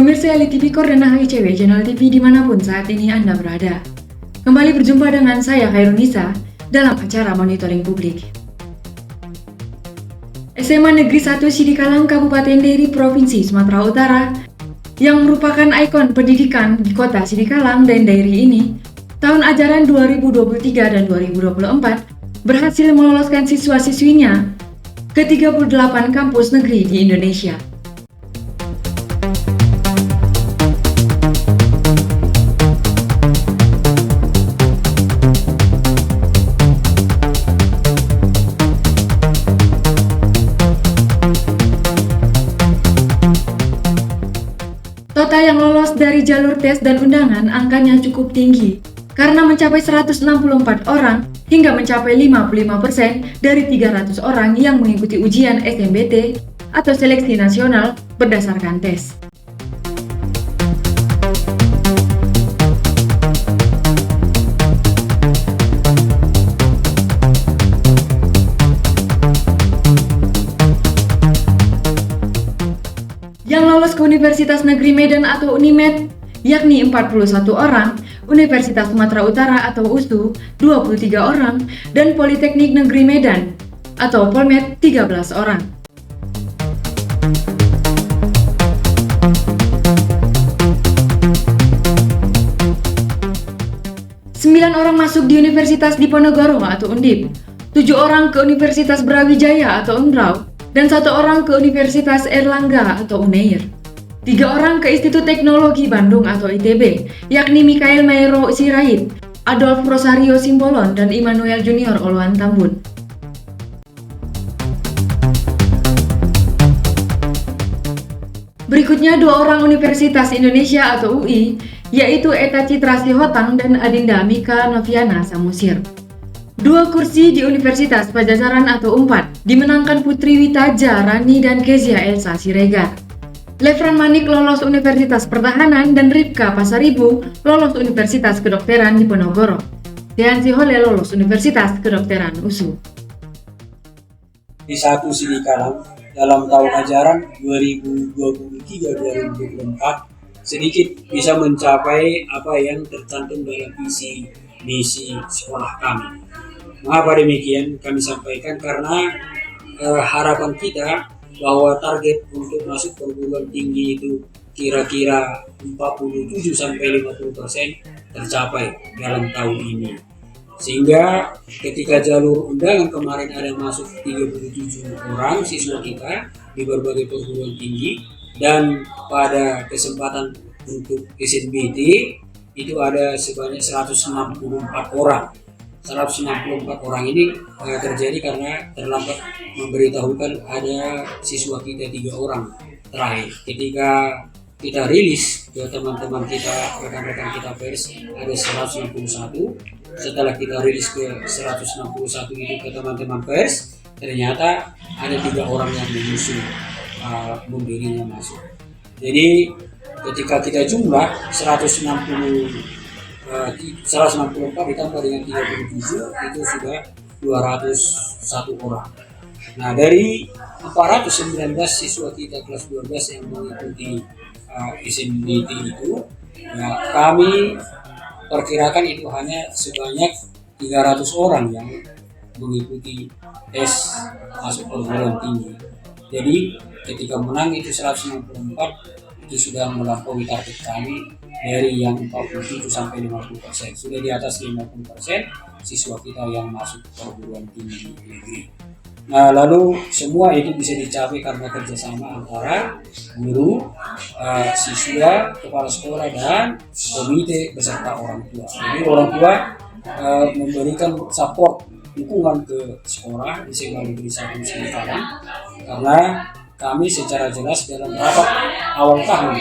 Pemirsa LTV Koordinat HICW Channel TV dimanapun saat ini Anda berada. Kembali berjumpa dengan saya Khairunisa dalam acara Monitoring Publik. SMA Negeri 1 Sidikalang Kabupaten Deiri Provinsi Sumatera Utara yang merupakan ikon pendidikan di kota Sidikalang dan Deiri ini tahun ajaran 2023 dan 2024 berhasil meloloskan siswa-siswinya ke 38 kampus negeri di Indonesia. Total yang lolos dari jalur tes dan undangan angkanya cukup tinggi karena mencapai 164 orang hingga mencapai 55% dari 300 orang yang mengikuti ujian SNBT atau seleksi nasional berdasarkan tes. Yang lolos ke Universitas Negeri Medan atau UNIMED yakni 41 orang, Universitas Sumatera Utara atau USU 23 orang, dan Politeknik Negeri Medan atau Polmed 13 orang. Sembilan orang masuk di Universitas Diponegoro atau Undip, 7 orang ke Universitas Brawijaya atau Unbrau, dan 1 orang ke Universitas Erlangga atau Unair. 3 orang ke Institut Teknologi Bandung atau ITB, yakni Mikael Mairo Sirait, Adolf Rosario Simbolon, dan Immanuel Junior Oluan Tambun. Berikutnya 2 orang Universitas Indonesia atau UI, yaitu Eta Citra Sihotang dan Adinda Mika Noviana Samosir. 2 kursi di Universitas Pajajaran atau UNPAD dimenangkan Putri Witaja Rani dan Kezia Elsa Siregar. Lefran Manik lolos Universitas Pertahanan dan Ripka Pasaribu lolos Universitas Kedokteran Diponegoro. Dean Sihole lolos Universitas Kedokteran USU. Di 1 Sidikalang dalam tahun ajaran 2023-2024 sedikit bisa mencapai apa yang tercantum dalam visi misi sekolah kami. Mengapa demikian kami sampaikan? Karena harapan kita bahwa target untuk masuk perguruan tinggi itu kira-kira 47-50% tercapai dalam tahun ini. Sehingga ketika jalur undangan kemarin ada masuk 37 orang siswa kita di berbagai perguruan tinggi, dan pada kesempatan untuk SNBT itu ada sebanyak 164 orang. 164 orang ini terjadi karena terlambat memberitahukan ada siswa kita 3 orang terakhir. Ketika kita rilis ke teman-teman kita, rekan-rekan kita pers, ada 161. Setelah kita rilis ke 161 itu ke teman-teman pers, ternyata ada 3 orang yang menyusul memberinya masuk. Jadi ketika kita jumlah 164 ditambah dengan 37 itu sudah 201 orang. Nah, dari 419 siswa kita kelas 12 yang mengikuti SNBT itu, ya, kami perkirakan itu hanya sebanyak 300 orang yang mengikuti tes masuk perguruan tinggi. Jadi ketika menang itu 164 itu sudah melampaui target kami dari yang 47 sampai 50%. Sudah di atas 50% siswa kita yang masuk perguruan tinggi negeri. Nah, lalu semua itu bisa dicapai karena kerjasama antara guru, siswa, kepala sekolah, dan komite beserta orang tua. Jadi orang tua memberikan support dukungan ke sekolah di SMA Negeri 1 Sidikalang karena kami secara jelas dalam rapat awal tahun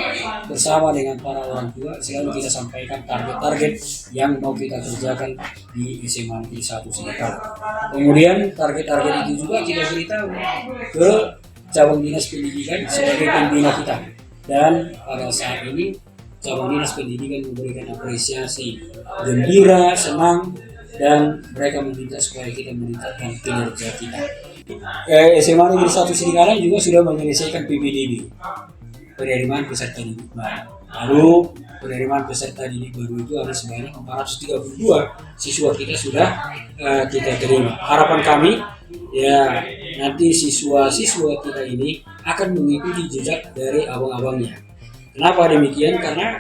bersama dengan para orang tua selalu kita sampaikan target-target yang mau kita kerjakan di SMA Negeri 1 Sidikalang. Kemudian target-target itu juga kita beritahu ke cabang dinas pendidikan sebagai pembina kita, dan pada saat ini cabang dinas pendidikan memberikan apresiasi gembira, senang, dan mereka meminta supaya kita meningkatkan kinerja kita. SMA Negeri 1 Sidikalang juga sudah menyelesaikan PPDB. penerimaan peserta didik baru. Lalu penerimaan peserta didik baru itu ada sebanyak 432 siswa kita sudah kita terima. Harapan kami ya nanti siswa-siswa kita ini akan mengikuti jejak dari abang-abangnya. Kenapa demikian? Karena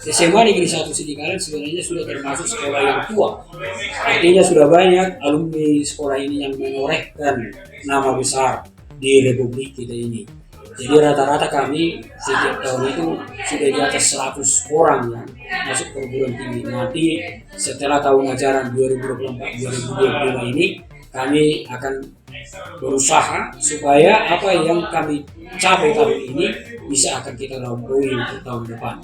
SMA Negeri 1 Sidikalang sebenarnya sudah termasuk sekolah yang tua. Artinya sudah banyak alumni sekolah ini yang menorehkan nama besar di Republik kita ini. Jadi rata-rata kami setiap tahun itu sudah di atas 100 orang yang masuk perguruan tinggi. Nanti setelah tahun ajaran 2024-2025 ini kami akan berusaha supaya apa yang kami capai tahun ini bisa akan kita lampaui untuk tahun depan.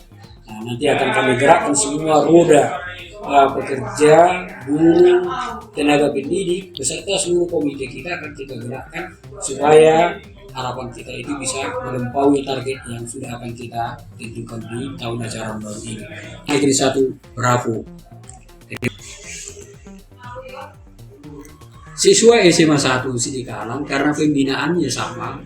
Nah, nanti akan kami gerakkan semua roda pekerja, guru, tenaga pendidik, beserta seluruh komite kita akan kita gerakkan supaya harapan kita itu bisa melampaui target yang sudah akan kita tentukan di tahun ajaran baru ini. Negeri 1 Bravo. Siswa SMA 1 Sidikalang karena pembinaannya sama,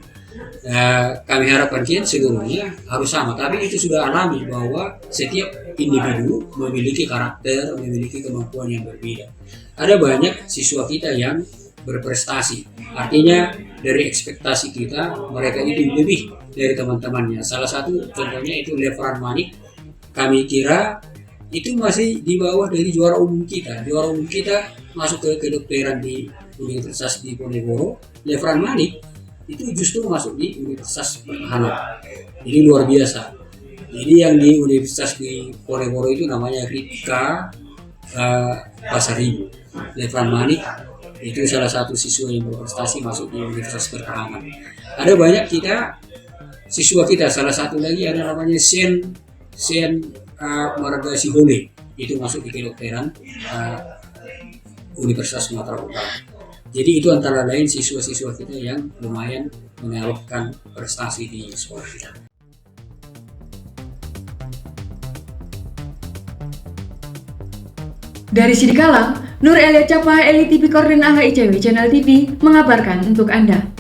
kami harapkan seluruhnya harus sama, tapi itu sudah alami bahwa setiap individu memiliki karakter, memiliki kemampuan yang berbeda. Ada banyak siswa kita yang berprestasi, artinya dari ekspektasi kita mereka itu lebih dari teman-temannya. Salah satu contohnya itu Lefran Manik, kami kira itu masih di bawah dari juara umum kita. Juara umum kita masuk ke kedokteran di Universitas Diponegoro. Lefran Manik itu justru masuk di Universitas Pertahanan. Jadi luar biasa. Jadi yang di Universitas Diponegoro itu namanya Rika Pasaribu. Lefran Manik itu salah satu siswa yang berprestasi masuk di Universitas Pertahanan. Ada banyak kita siswa kita, salah satu lagi ada namanya Sen Marga Sihole, itu masuk di kedokteran Universitas Sumatera Utara. Jadi itu antara lain siswa-siswa kita yang lumayan mengalahkan prestasi di sekolah kita. Dari Sidikalang, Nur Elia Capa, Eli TV Korden AHICW Channel TV mengabarkan untuk Anda.